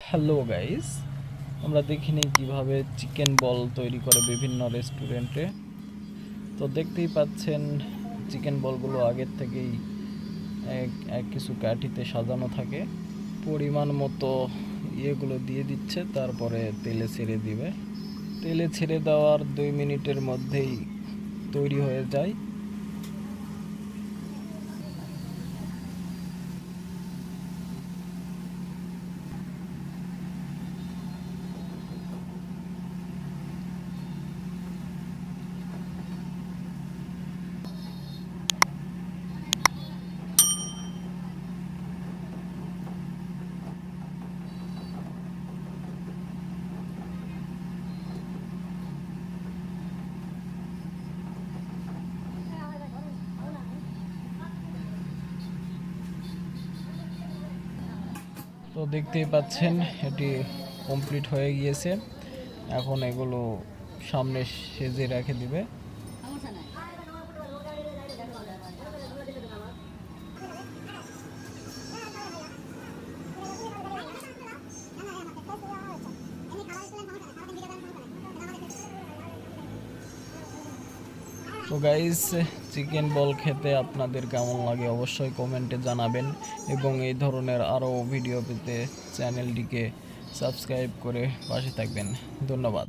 Hello guys, আমরা দেখিনি কিভাবে চিকেন বল তৈরি করে বিভিন্ন রেস্টুরেন্টে। তো দেখতেই পাচ্ছেন চিকেন বলগুলো আগের থেকেই এক এক কিছু কাঠিতে সাজানো থাকে। পরিমাণ মতো ইয়েগুলো দিয়ে দিচ্ছে, তারপরে তেলে ছেড়ে দিবে। তেলে ছেড়ে দেওয়ার 2 মিনিটের মধ্যেই তৈরি হয়ে যায়। তো দেখতেই পাচ্ছেন এটি কমপ্লিট হয়ে গিয়েছে। এখন এগুলো সামনে সেজে রেখে দিবে। তো গাইস, চিকেন বল খেতে আপনাদের কেমন লাগে অবশ্যই কমেন্টে জানাবেন, এবং এই ধরনের আরও ভিডিও পেতে চ্যানেলটিকে সাবস্ক্রাইব করে পাশে থাকবেন। ধন্যবাদ।